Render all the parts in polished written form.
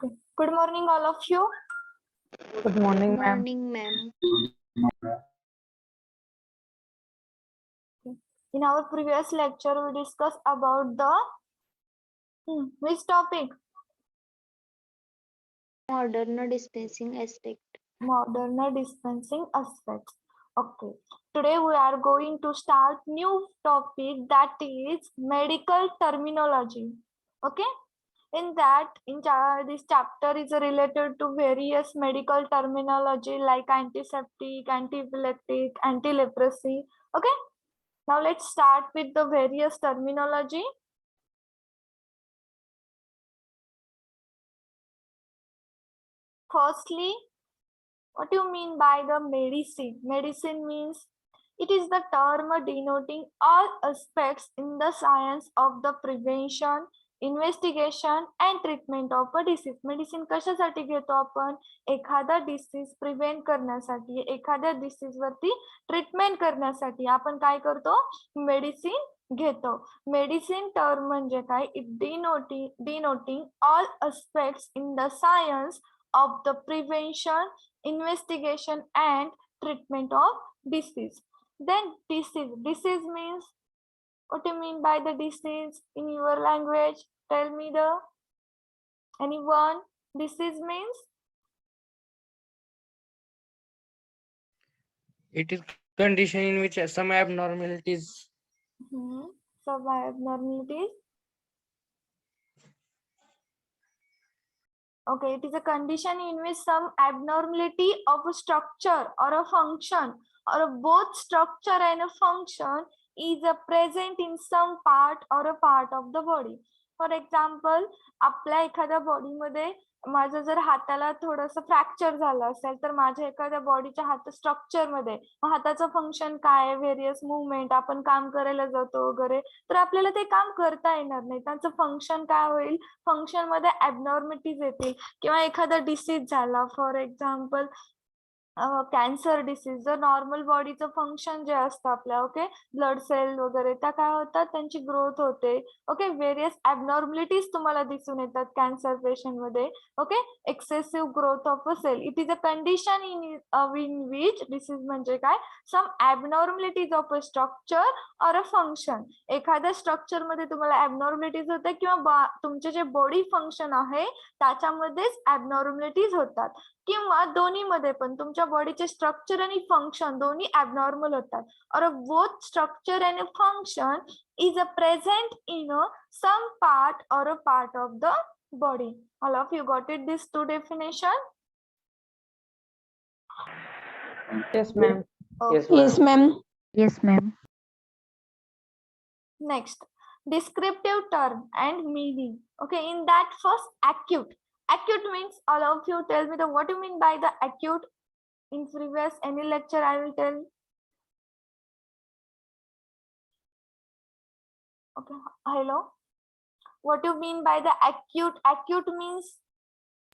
Okay. Good morning, all of you. Good morning, ma'am. Morning, ma'am. In our previous lecture, we discussed about the which topic? Modern dispensing aspect. Modern dispensing aspects. Okay. Today we are going to start new topic, that is medical terminology. Okay. This chapter is related to various medical terminology like antiseptic, antiepileptic, anti-leprosy. Okay. Now let's start with the various terminology. Firstly, what do you mean by the medicine? Medicine means it is the term denoting all aspects in the science of the prevention, investigation and treatment of a disease. Medicine कशासाठी घेतो आपण? एखादा disease prevent करण्यासाठी, एखाद्या disease वरती treatment करण्यासाठी आपण काय करतो? मेडिसिन घेतो. मेडिसिन टर्म म्हणजे काय? It denoting all aspects in the science of the prevention, investigation and treatment of disease. Then disease means, what do you mean by the disease in your language? Tell me anyone? Disease means? It is condition in which some abnormalities. Some abnormalities. Okay, it is a condition in which some abnormality of a structure or a function or both structure and a function is present in some part or a part of the body. For example, आपल्या एखाद्या body मध्ये माझं जर हाताला थोडंसं fracture झालं असेल तर माझ्या एखाद्या बॉडीच्या हात स्ट्रक्चर मध्ये हाताचं फंक्शन काय, व्हेरियस मुवमेंट, आपण काम करायला जातो वगैरे, तर आपल्याला ते काम करता येणार नाही. त्यांचं फंक्शन काय होईल? फंक्शन मध्ये ॲबनॉर्मलिटीज येतील किंवा एखादा डिसीज झाला, फॉर एक्झाम्पल कॅन्सर डिसीज, जर नॉर्मल बॉडीचं फंक्शन जे असतं आपल्या, ओके, ब्लड सेल वगैरे त्या काय होतात, त्यांची ग्रोथ होते. ओके, व्हेरियस ॲबनॉर्मलिटीज तुम्हाला दिसून येतात कॅन्सर पेशंट मध्ये. Okay, excessive growth of a cell, it is a condition in which disease म्हणजे काय? Some abnormalities of a structure or a function. एखाद्या स्ट्रक्चर मध्ये तुम्हाला ॲबनॉर्मलिटीज होते किंवा तुमचे जे बॉडी फंक्शन आहे त्याच्यामध्येच ॲबनॉर्मलिटीज होतात, किंवा दोन्ही मध्ये पण तुमच्या बॉडीचे स्ट्रक्चर आणि फंक्शन दोन्ही ॲबनॉर्मल होतात. Or both structure and function is present in some part or a part of the body. All of you got it this two definition? Yes, ma'am. Yes, ma'am. Yes, ma'am. Next, descriptive term and meaning. Okay, in that first, acute. Acute means, all of you tell me what you mean by the acute. In previous any lecture I will tell. Okay, hello. What do you mean by the acute? Acute means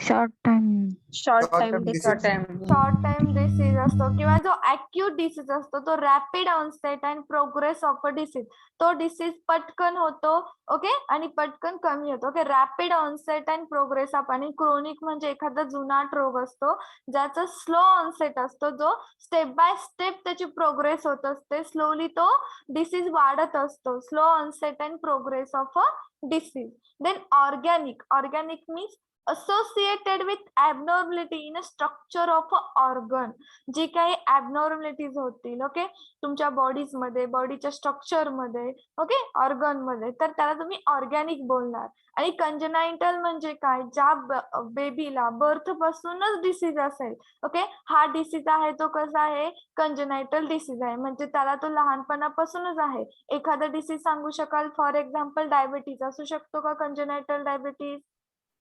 Short time. Short time. Short time. Short time disease असतो, किंवा जो acute disease असतो तो rapid onset and progress of a disease. तो disease पटकन होतो, okay, आणि पटकन कमी होतो. Okay, rapid onset and progress of. आणि क्रोनिक म्हणजे एखादा जुनाट रोग असतो ज्याचा स्लो ऑनसेट असतो, जो स्टेप बाय स्टेप त्याची प्रोग्रेस होत असते, स्लोली तो डिसीज वाढत असतो. Slow onset and progress of a disease. Then organic. Organic means associated with abnormality in a structure of a organ. जे काही abnormalities होतील, ओके, तुमच्या बॉडीज मध्ये, बॉडीच्या स्ट्रक्चर मध्ये, ओके, ऑर्गन मध्ये, तर त्याला तुम्ही ऑर्गॅनिक बोलणार. आणि कंजनायटल म्हणजे काय? ज्या बेबीला बर्थ पासूनच डिसीज असेल, ओके, हा डिसीज आहे तो कसा आहे? कंजनायटल डिसीज आहे, म्हणजे त्याला तो लहानपणापासूनच आहे. एखादा डिसीज सांगू शकाल? फॉर एक्झाम्पल डायबिटीज असू शकतो का कंजनायटल diabetes?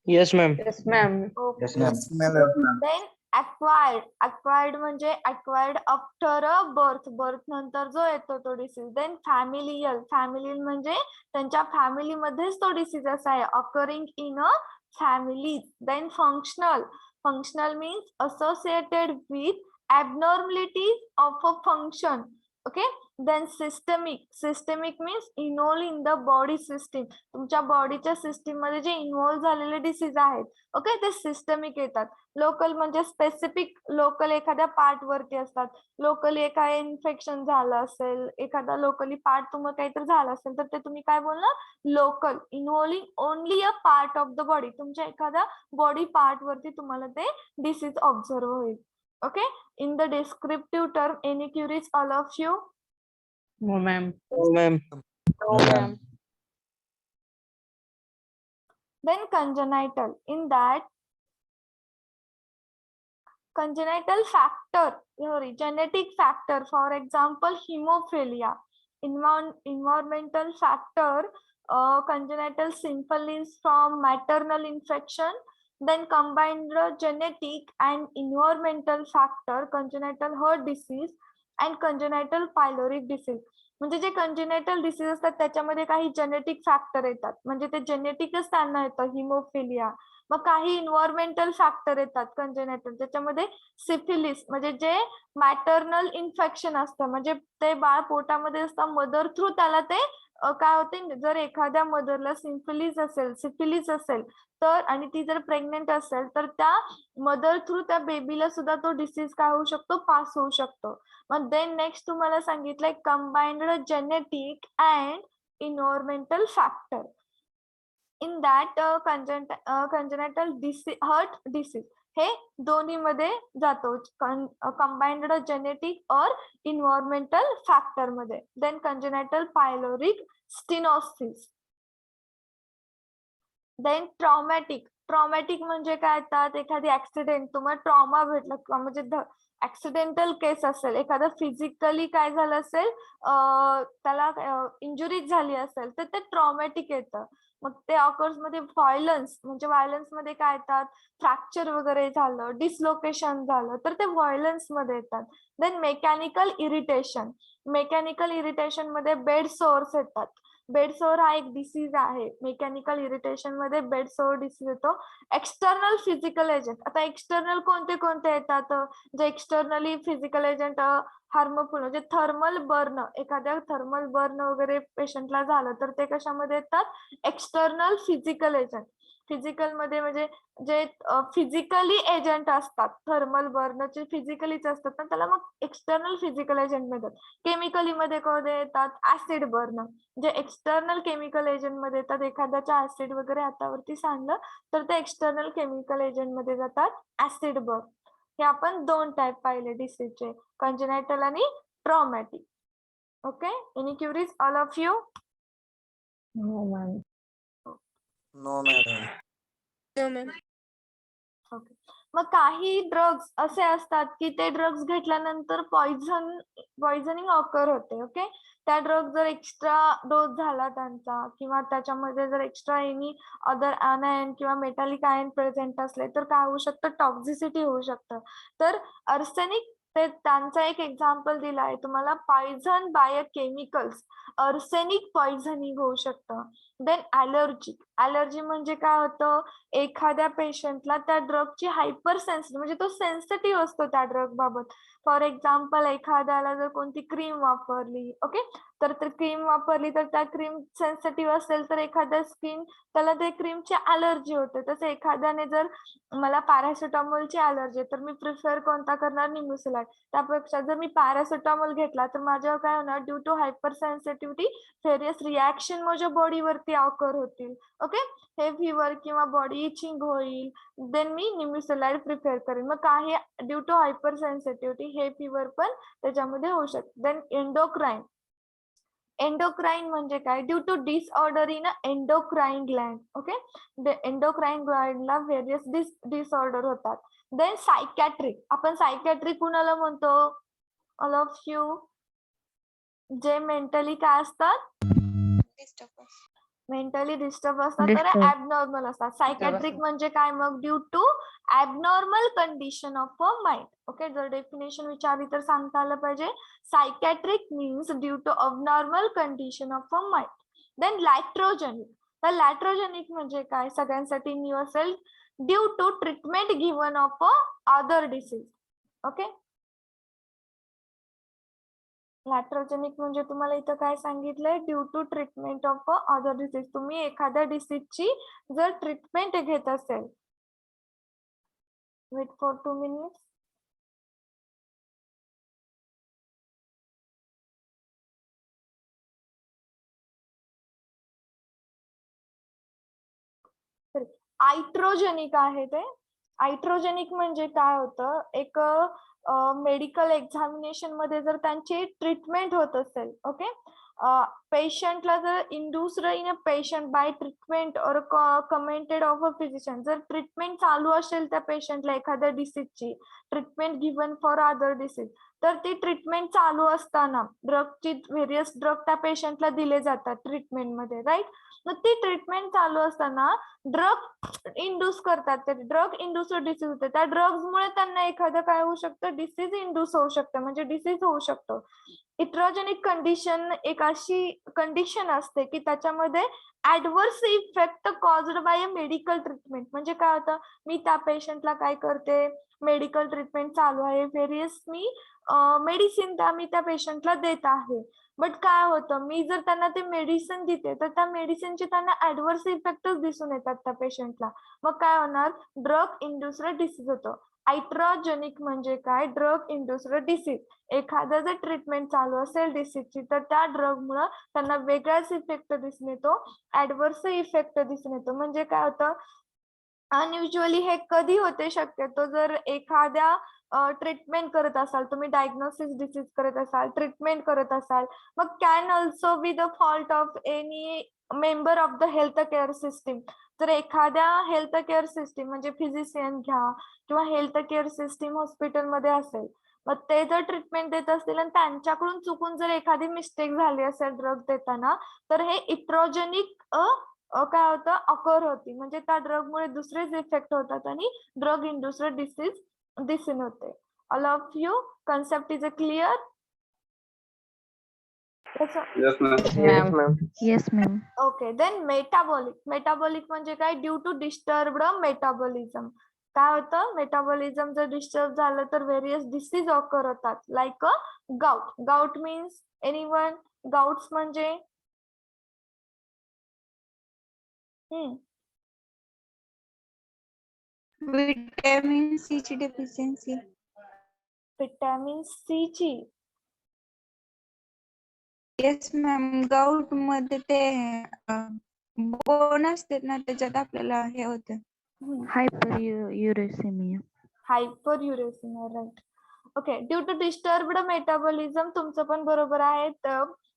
Yes, ma'am. Yes, ma'am. Then acquired. Acquired म्हणजे acquired after a birth. Birth नंतर जो येतो तो डिसीज. देन फॅमिलियल. फॅमिलियल म्हणजे त्यांच्या फॅमिली मध्येच तो डिसीज असा आहे, occurring in a family. Then functional. Functional means associated with abnormalities of a function. Okay. Then systemic means involve in the body system. तुमच्या बॉडीच्या सिस्टीम मध्ये जे इन्व्हॉल्व झालेले डिसीज आहेत ओके ते सिस्टमिक येतात. लोकल म्हणजे स्पेसिफिक, लोकल एखाद्या पार्ट वरती असतात. लोकली एखादं इन्फेक्शन झालं असेल, एखादा लोकली पार्ट तुम्हाला काहीतरी झालं असेल तर ते तुम्ही काय बोलणार, local. Involving only a part of the body, तुमच्या एखाद्या बॉडी पार्ट वरती तुम्हाला ते डिसीज ऑब्झर्व होईल. Okay, in the descriptive term, any queries all of you? No, ma'am. No, ma'am. No, ma'am. Then congenital. In that, congenital factor, genetic factor, for example, hemophilia. Environmental factor, congenital symptoms from maternal infection. Then combined genetic and environmental factor, congenital heart disease and congenital pyloric disease. म्हणजे जे कंजेनायटल disease असतात त्याच्यामध्ये काही genetic factor येतात, म्हणजे ते जेनेटिकच त्यांना येतं हिमोफिलिया. मग काही इन्व्हायरमेंटल फॅक्टर येतात कंजेनायटल, त्याच्यामध्ये सिफिलिस म्हणजे जे मॅटर्नल इन्फेक्शन असतं, म्हणजे ते बाळ पोटामध्ये असतं, मदर थ्रू त्याला ते काय होते, जर एखाद्या मदरला सिफिलिस असेल तर आणि ती जर प्रेग्नेंट असेल तर त्या मदर थ्रू त्या बेबीला सुद्धा तो डिसीज काय होऊ शकतो, पास होऊ शकतो. मग देन नेक्स्ट तुम्हाला सांगितलंय combined genetic and environmental factor. In that congenital heart disease हे दोन्ही मध्ये जातो, combined genetic or environmental factor मध्ये. Then congenital pyloric stenosis. Then traumatic म्हणजे काय येतात, एखादी ऍक्सिडेंट, तुम्हाला ट्रॉमा भेटला किंवा म्हणजे ऍक्सिडेंटल केस असेल, एखादं फिजिकली काय झालं असेल, त्याला इंजुरी झाली असेल तर ते ट्रॉमॅटिक येतं. मग ते ऑकर्स मध्ये व्हायलन्स, म्हणजे व्हायलन्स मध्ये काय येतात, फ्रॅक्चर वगैरे झालं, डिसलोकेशन झालं तर ते व्हायलन्स मध्ये येतात. देन मेकॅनिकल इरिटेशन मध्ये बेड सोअर्स येतात. बेड सोअर हा एक डिसीज आहे. मेकॅनिकल इरिटेशन मध्ये बेड सोअर डिसीज येतो. एक्सटर्नल फिजिकल एजंट, आता एक्सटर्नल कोणते कोणते येतात, जे एक्सटर्नली फिजिकल एजंट हार्मफुल म्हणजे थर्मल बर्न, एखाद्या थर्मल बर्न वगैरे पेशंटला झालं तर ते कशामध्ये येतात, एक्सटर्नल फिजिकल एजंट. फिजिकल मध्ये म्हणजे जे फिजिकली एजंट असतात, थर्मल बर्नचे फिजिकलीच असतात ना, त्याला मग एक्सटर्नल फिजिकल एजंट म्हणतात. केमिकली मध्ये कोणते येतात, ऍसिड बर्न, जे एक्सटर्नल केमिकल एजंट मध्ये येतात. एखाद्याच्या ऍसिड वगैरे हातावरती सांडलं तर ते एक्सटर्नल केमिकल एजंट मध्ये जातात, ऍसिड बर्न. हे आपण दोन टाइप पाहिले डिसीजचे, कंजेनायटल आणि traumatic. Okay, any queries all of you? No, ma'am. No, madam. No, ma'am. Okay. मग काही ड्रग्स असे असतात की ते ड्रग्स घेतल्यानंतर पॉइझनिंग ऑकर होते. ओके, त्या ड्रग जर एक्स्ट्रा डोस झाला त्यांचा किंवा त्याच्यामध्ये जर एक्स्ट्रा एनी अदर आयन किंवा मेटालिक आयन प्रेझेंट असले तर काय होऊ शकतं, टॉक्झिसिटी होऊ शकतं. तर अर्सेनिक ते त्यांचा एक एक्झाम्पल दिला आहे तुम्हाला, poison by chemicals, arsenic poisoning होऊ शकतं. देन ॲलर्जी म्हणजे काय होतं, एखाद्या पेशंटला त्या ड्रगची हायपर सेन्सिटिव्ह म्हणजे तो सेन्सिटिव्ह असतो त्या ड्रग बाबत. फॉर एक्झाम्पल एखाद्याला जर कोणती क्रीम वापरली, ओके, तर क्रीम वापरली तर त्या क्रीम सेन्सिटिव्ह असेल तर एखाद्या स्किन त्याला ते क्रीमची अलर्जी होते. तसं एखाद्याने जर मला पॅरासिटामॉलची अलर्जी आहे तर मी प्रिफर कोणता करणार, निमोसिलाइड. त्यापेक्षा जर मी पॅरासिटामॉल घेतला तर माझ्यावर काय होणार, due to hyper sensitivity various reaction माझ्या बॉडीवरती ऑकर होतील. ओके, हे फीवर किंवा बॉडी इचिंग होईल, देन मी निमोसिलाइड प्रिफर करेन. मग काही ड्यू टू हायपर सेन्सिटिव्हिटी हे फीवर पण त्याच्यामध्ये होऊ शकते. देन एंडोक्राइन म्हणजे काय, due to disorder in endocrine gland. Okay, endocrine ग्लँडला व्हेरियस डिसऑर्डर होतात. देन सायकॅट्रिक, आपण सायकॅट्रिक कुणाला म्हणतो, ऑल ऑफ यू, जे मेंटली काय असतात, मेंटली डिस्टर्ब असतात तर ऍबनॉर्मल असतात. सायकॅट्रिक म्हणजे काय, मग due to abnormal condition of a mind. Okay, जर डेफिनेशन विचारली तर सांगता आलं पाहिजे, psychiatric means due to abnormal condition of a mind. Then iatrogenic, तर लॅट्रोजेनिक म्हणजे काय, सगळ्यांसाठी न्यू असेल, due to treatment given of a other disease. Okay, iatrogenic म्हणजे तुम्हाला इथं काय सांगितलंय, due to treatment of other disease. तुम्ही एखाद्या डिसीजची जर ट्रीटमेंट घेत असेल. Weight for 2 minutes. आयट्रोजेनिक आहे ते. आयट्रोजेनिक म्हणजे काय होतं, एक मेडिकल एक्झामिनेशन मध्ये जर त्यांची ट्रीटमेंट होत असेल, ओके, पेशंटला जर induced in a patient by treatment or commented of a physician, जर ट्रीटमेंट चालू असेल त्या पेशंटला एखाद्या डिसीजची, treatment given for other disease, तर ती ट्रीटमेंट चालू असताना ड्रगची व्हेरियस ड्रग त्या पेशंटला दिले जातात ट्रीटमेंटमध्ये, राईट. मग ती ट्रीटमेंट चालू असताना ड्रग इंड्यूस करतात, ते ड्रग इंड्यूस्ड डिसीज होते. त्या ड्रग्समुळे त्यांना एखादं काय होऊ शकतं, डिसीज इंड्यूस होऊ शकतं, म्हणजे डिसीज होऊ शकतो. इट्रोजेनिक कंडिशन एक अशी कंडिशन असते की त्याच्यामध्ये adverse effect caused by a medical treatment. म्हणजे काय होतं, मी त्या पेशंटला काय करते, मेडिकल ट्रीटमेंट चालू आहे, व्हेरियस मी मेडिसिन मी त्या पेशंटला देत आहे. बट काय होतं, मी जर त्यांना ते मेडिसिन देते तर त्या मेडिसिनचे त्यांना ऍडव्हर्स इफेक्टच दिसून येतात त्या पेशंटला. मग काय होणार, ड्रग इंड्युस्ड डिसीज होतं. आयट्रोजेनिक म्हणजे काय, ड्रग इंड्युस्ड डिसीज. एखादं जर ट्रीटमेंट चालू असेल डिसीजची तर त्या ड्रग मुळे त्यांना वेगळाच इफेक्ट दिसून येतो, ऍडव्हर्स इफेक्ट दिसून येतो. म्हणजे काय होतं, अनयुज्युअली हे कधी होते, शक्यतो जर एखाद्या ट्रीटमेंट करत असाल, तुम्ही डायग्नोसिस डिसीज करत असाल, ट्रीटमेंट करत असाल, मग can also be the fault of any member of the health care system. जर एखाद्या हेल्थ केअर सिस्टीम म्हणजे फिजिशियन घ्या किंवा हेल्थ केअर सिस्टीम हॉस्पिटलमध्ये असेल, मग ते जर ट्रीटमेंट देत असतील आणि त्यांच्याकडून चुकून जर एखादी मिस्टेक झाली असेल ड्रग देताना, तर हे इट्रोजेनिक काय होतं, अकर होती. म्हणजे त्या ड्रग मुळे दुसरेच इफेक्ट होतात आणि ड्रग इंड्युस्ड डिसीज दिसून होते. All of you concept is a clear? Yes, ma'am. Yes, ma'am. Yes, ma'am. Okay. Then metabolic. Metabolic म्हणजे काय, ड्यू टू डिस्टर्ब्ड मेटाबॉलिझम. काय होतं, मेटाबॉलिझम जर डिस्टर्ब झालं तर व्हेरियस डिसीज ऑकर होतात, like gout. Gout means anyone, gouts म्हणजे vitamin C ची डेफिशियन्सी. विटॅमिन सी ची. येस मॅम, गाऊट मध्ये ते बोन असतात ना, त्याच्यात आपल्याला हे होतं. Hyperuricemia. Hyperuricemia, right. Okay. Due to disturbed metabolism, तुमचं पण बरोबर आहे.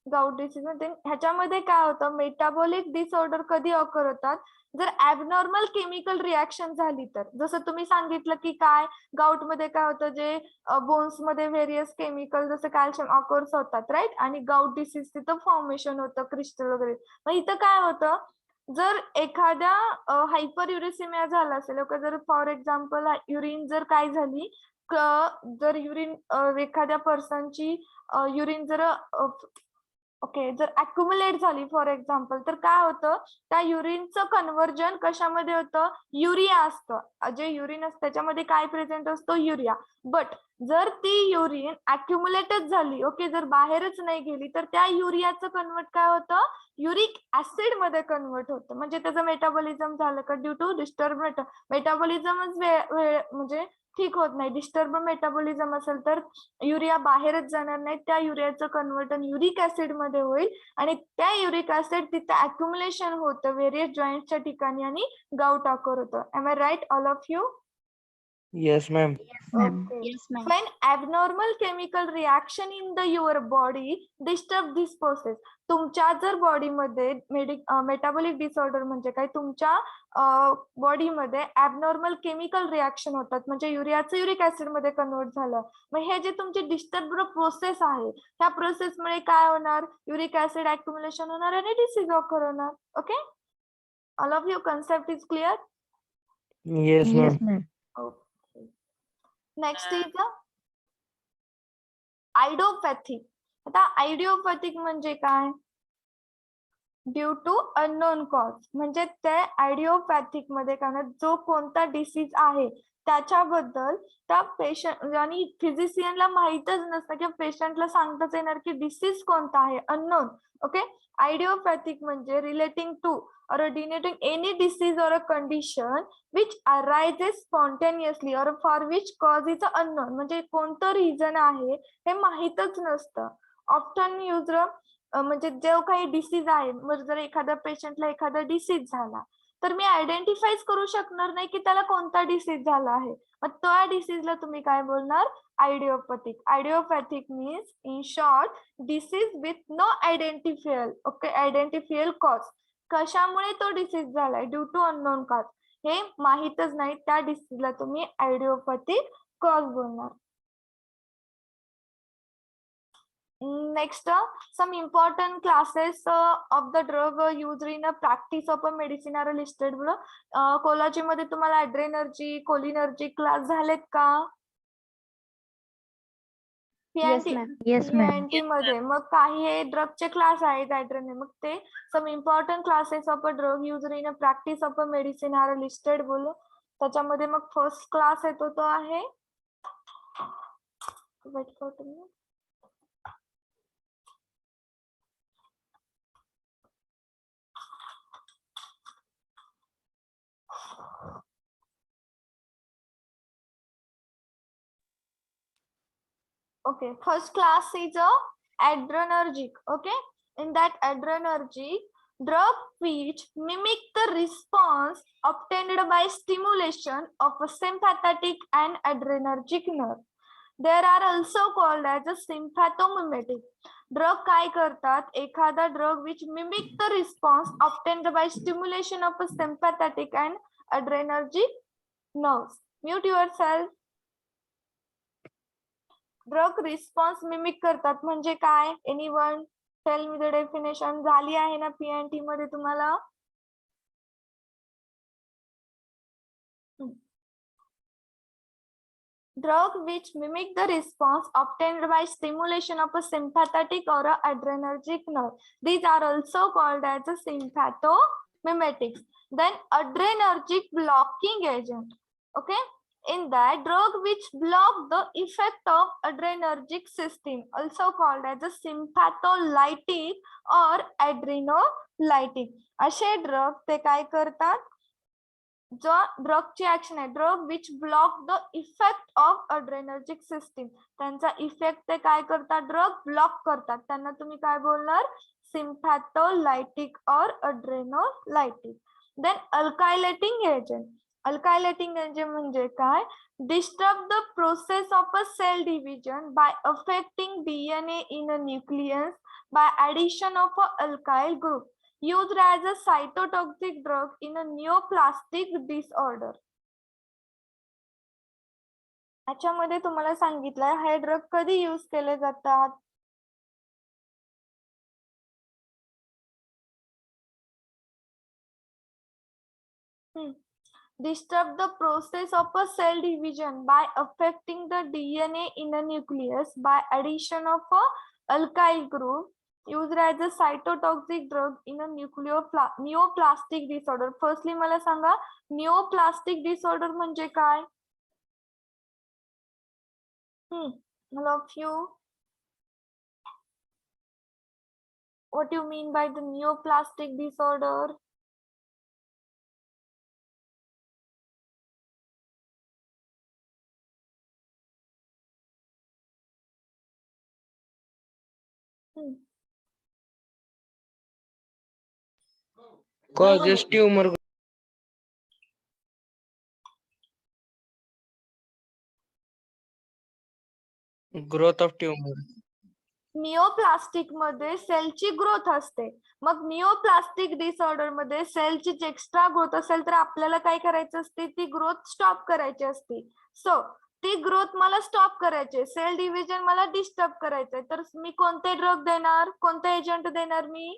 गाउट डिसीज मध्ये ह्याच्यामध्ये काय होतं, मेटाबॉलिक डिसऑर्डर कधी ऑकर होतात, जर ऍबनॉर्मल केमिकल रिॲक्शन झाली तर. जसं तुम्ही सांगितलं की काय, गाउट मध्ये काय होतं, जे बोन्स मध्ये व्हेरियस केमिकल जसं कॅल्शियम ऑकर्स होतात, राईट, आणि गाउट डिसीज तिथं फॉर्मेशन होतं क्रिस्टल वगैरे. मग इथं काय होतं, जर एखाद्या हायपरयुरेसिमिया झाला असेल, जर फॉर एक्झाम्पल युरिन जर काय झाली, जर युरिन एखाद्या पर्सनची युरिन जर ओके जर अक्युमुलेट झाली फॉर एक्झाम्पल, तर काय होतं, त्या युरिनचं कन्व्हर्जन कशामध्ये होतं, युरिया असतं. जे युरिन असतं त्याच्यामध्ये काय प्रेझेंट असतो, युरिया. बट जर ती युरिन अक्युमुलेटच झाली, ओके, जर बाहेरच नाही गेली, तर त्या युरियाचं कन्वर्ट काय होतं, युरिक ऍसिड मध्ये कन्वर्ट होतं. म्हणजे त्याचं मेटाबॉलिझम झालं का, ड्यू टू डिस्टर्ब मेटाबॉलिझमच म्हणजे ठीक होत नाही. डिस्टर्ब मेटाबॉलिझम असेल तर युरिया बाहेरच जाणार नाही, त्या युरियाचं कन्वर्टन युरिक ऍसिड मध्ये होईल आणि त्या युरिक ऍसिड तिथे अक्युमुलेशन होतं व्हेरियस जॉईंटच्या ठिकाणी आणि गाउट ऑकर होतं. Am I right all of you? Yes, ma'am. Ma'am. Yes, ma'am. When abnormal chemical reaction in your body disturb this process. तुमच्या जर बॉडीमध्ये मेटाबॉलिक डिसऑर्डर म्हणजे काय, तुमच्या बॉडीमध्ये ऍबनॉर्मल केमिकल रिॲक्शन होतात, म्हणजे युरियाचं युरिक ऍसिड मध्ये कन्वर्ट झालं. मग हे जे तुमची डिस्टर्ब प्रोसेस आहे, त्या प्रोसेसमुळे काय होणार, युरिक ऍसिड अक्युमुलेशन होणार आणि डिसीज ऑकर होणार. Okay, all of you concept is clear? Yes, ma'am. Yes, ma'am. Next is idiopathic. आता आयडिओपॅथिक म्हणजे काय, ड्यू टू अननोन कॉज, म्हणजे ते आयडिओपॅथिक मध्ये कारण जो कोणता डिसीज आहे त्याच्याबद्दल त्या पेशंट आणि फिजिशियनला माहीतच नसतं किंवा पेशंटला सांगताच येणार की डिसीज कोणता आहे, अननोन. ओके, आयडिओपॅथिक म्हणजे relating to or denoting any disease or a condition which arises spontaneously or for which cause is unknown, म्हणजे कोणतं रिझन आहे हे माहीतच नसतं. ऑफ्टन यूज म्हणजे जो काही डिसीज आहे, मग जर एखाद्या पेशंटला एखादा डिसीज झाला तर मी आयडेंटिफाईच करू शकणार नाही की त्याला कोणता डिसीज झाला आहे. मग त्या डिसीजला तुम्ही काय बोलणार, idiopathic. Idiopathic means in short disease with no identifiable. Okay, identifiable cause, कशामुळे तो डिसीज झालाय, ड्यू टू अननोन कॉज, हे माहीतच नाही, त्या डिसीजला तुम्ही आयडिओपॅथिक कॉज बोलणार. Next, some important classes of the drug used in a practice of a medicine are listed below. कोलॉजी मध्ये तुम्हाला एड्रेनर्जी, कोलिनर्जी क्लास झालेत का? Yes, ma'am. Yes, ma'am. PNT मध्ये मग काही हे ड्रगचे क्लास आहेत ऍड्रेनर, मग ते some important classes of a drug used in a practice of a medicine are listed बोलू. त्याच्यामध्ये मग फर्स्ट क्लास येतो तो आहे, वेट करतो मी. Okay, first class is a adrenergic. Okay, in that adrenergic, drug which mimic the response obtained by stimulation of a sympathetic and adrenergic nerve. There are also called as a sympathomimetic. Drug काय करतात, एखादा drug which mimic the response obtained by stimulation of a sympathetic and adrenergic nerves. Mute yourself. Drug response mimic करतात म्हणजे काय, anyone tell me the definition. झाली आहे ना PNT मध्ये तुम्हाला? Drug which mimic the response obtained by stimulation of a sympathetic or a adrenergic nerve. These are also called as a sympathomimetics. Then adrenergic blocking agent. Okay, in that drug which block the effect of adrenergic system, also called as a sympatholytic or adrenolytic. असे drug ते काय करतात, जो ड्रगची action आहे, drug which block the effect of adrenergic system, त्यांचा effect ते काय करतात, ड्रग ब्लॉक करतात, त्यांना तुम्ही काय बोलणार, sympatholytic or adrenolytic. Then alkylating agent. Alkylating agent म्हणजे काय, disturb the process of a cell division by affecting DNA in a nucleus by addition of a alkyl group, used as a cytotoxic drug in a neoplastic disorder. याच्यामध्ये तुम्हाला सांगितलंय हे drug कधी use केले जातात, disturb the process of a cell division by affecting the DNA in a nucleus by addition of a alkyl group, used as a cytotoxic drug in a neoplastic disorder. Firstly मला सांगा neoplastic disorder म्हणजे काय? All of you, what do you mean by the neoplastic disorder? Causes tumor growth of tumor. निओप्लास्टिक मध्ये सेलची growth असते, मग निओप्लास्टिक disorder मध्ये सेलची एक्स्ट्रा ग्रोथ असेल तर आपल्याला काय करायचं असते, ती ग्रोथ स्टॉप करायची असते. सो ती ग्रोथ मला स्टॉप करायची, सेल डिव्हिजन मला डिस्टर्ब करायचंय, तर मी कोणते ड्रग देणार, कोणते एजंट देणार, मी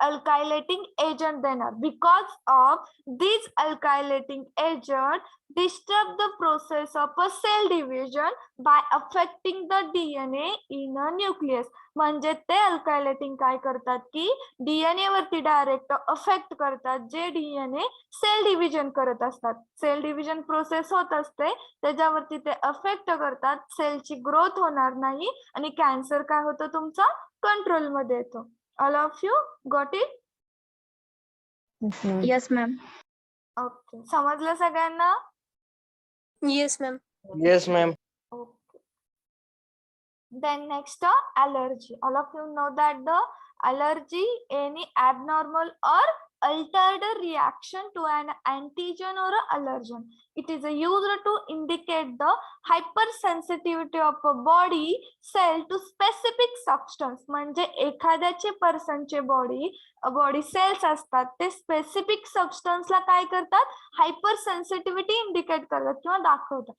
अल्कायलेटिंग एजंट देणार. Because of this alkylating agent disturb the process of a cell division by affecting the DNA in a nucleus. म्हणजे ते अल्कायलेटिंग काय करतात की डीएनए वरती डायरेक्ट अफेक्ट करतात, जे डीएनए सेल डिव्हिजन करत असतात. सेल डिव्हिजन प्रोसेस होत असते, त्याच्यावरती ते अफेक्ट करतात, सेलची ग्रोथ होणार नाही आणि कॅन्सर काय होतो तुमचा कंट्रोल मध्ये येतो. All of you got it? Yes, ma'am. Okay, समजलं सगळ्यांना? Yes, ma'am. Yes, ma'am. Okay. Then next, allergy. All of you know that the allergy, any abnormal or altered reaction to an antigen or a allergen. It is used to indicate the hypersensitivity of a body cell to specific substance. म्हणजे एखाद्याचे पर्सनचे body cells असतात, ते specific सबस्टन्सला काय करतात, hyper sensitivity indicate करतात किंवा दाखवतात.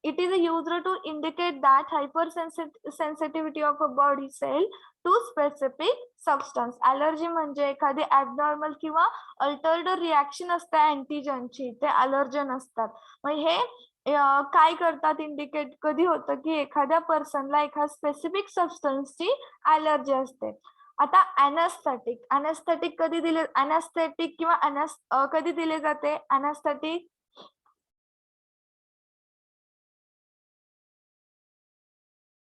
It is used to indicate that hypersensitivity of a body cell to specific substance. Allergy म्हणजे एखादी abnormal किंवा altered reaction असते अँटीजनची, ते allergen असतात. मग हे काय करतात, इंडिकेट कधी होतं की एखाद्या पर्सनला एखाद्या स्पेसिफिक सबस्टन्सची अलर्जी असते. आता अनॅस्थेटिक कधी दिले, अनॅस्थेटिक किंवा कधी दिले जाते अनॅस्थेटिक?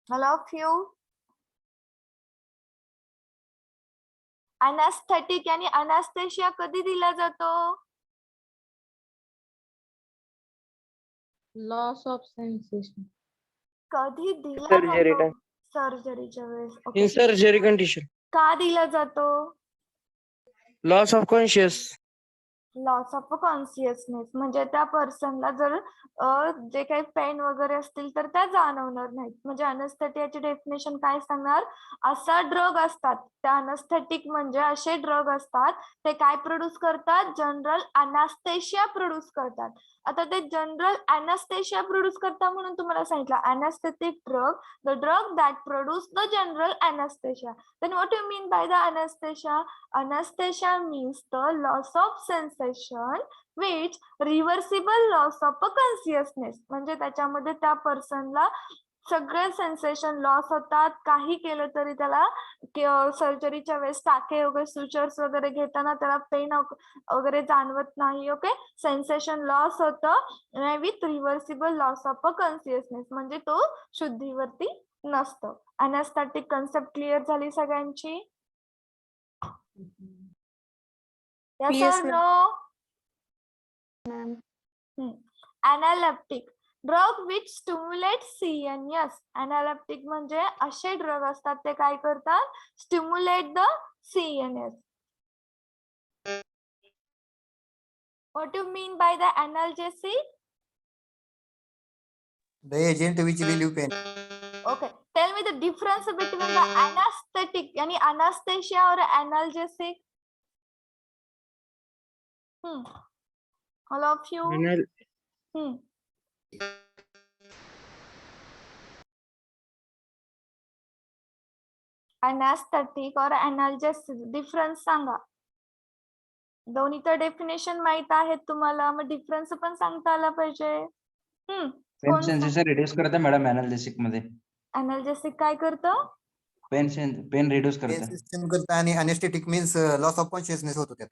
All of you. अनॅस्थेटिक आणि अनॅस्थेशिया कधी दिला जातो? Loss of sensation. कधी दिला Surgery जातो? time. सर्जरीच्या वेळेस. In Okay. surgery condition. का दिला जातो? Loss of conscious. Loss of consciousness म्हणजे त्या पर्सनला जर जे काही पेन वगैरे असतील तर त्या जाणवणार नाहीत. म्हणजे अनस्थेटियाची डेफिनेशन काय सांगणार, असा ड्रग असतात, त्या अनस्थेटिक म्हणजे असे ड्रग असतात, ते काय प्रोड्यूस करतात, जनरल अनास्थेशिया प्रोड्यूस करतात. आता ते जनरल अनास्थेशिया प्रोड्यूस करतात म्हणून तुम्हाला सांगितलं anaesthetic drug, the drug that produce the general anaesthesia. Then what you mean by the anaesthesia? Anesthesia means the loss of sensation which reversible loss of a consciousness. म्हणजे त्याच्यामध्ये त्या पर्सनला सगळे सेन्सेशन लॉस होतात, काही केलं तरी त्याला सर्जरीच्या वेळेस टाके वगैरे सुचर्स वगैरे घेताना त्याला पेन वगैरे जाणवत नाही. ओके, सेन्सेशन लॉस होतं with reversible loss of a consciousness, म्हणजे तो शुद्धीवरती नसतो. अनॅस्थेटिक कन्सेप्ट क्लिअर झाली सगळ्यांची? Yes Yes, or ma'am. no? Analeptic drug which stimulate CNS. अनालेप्टिक म्हणजे असे ड्रग असतात ते काय करतात, stimulate the CNS. What you mean by the analgesic? The agent which relieve pain. Okay, tell me the difference between the anesthetic and anesthesia or analgesic. All of you. Anesthetic or analgesic difference सांगा. दोन्हीचं definition माहित आहे तुम्हाला, मग difference पण सांगता आला पाहिजे. Pen sensation reduce करतं मॅडम अनाल्जेसिक मध्ये. अनाल्जेसिक काय करतं? पेन रिड्यूस पेन करतं. सिस्टम करतं आणि anaesthetic means loss of consciousness होतो त्यात.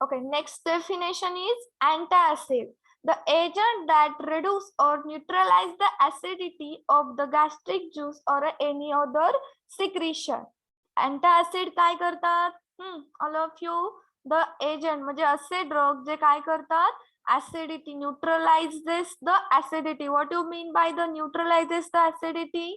Okay, next definition is antacid. The agent that reduce or neutralize the acidity of the gastric juice or any other secretion. Antacid काय करतात? All of you. The agent म्हणजे असे drug जे काय करतात, acidity neutralizes the acidity. What you mean by the neutralizes the acidity?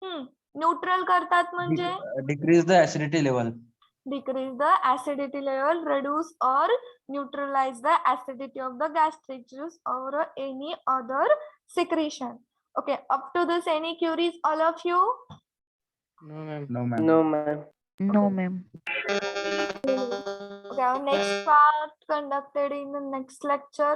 Neutral करतात म्हणजे decrease the acidity level. Decrease the acidity level, reduce or neutralize the acidity of the gastric juice or any other secretion. Okay, up to this any queries all of you? No, ma'am. No, ma'am. No, ma'am. No, ma'am. Okay, our next part conducted in the next lecture.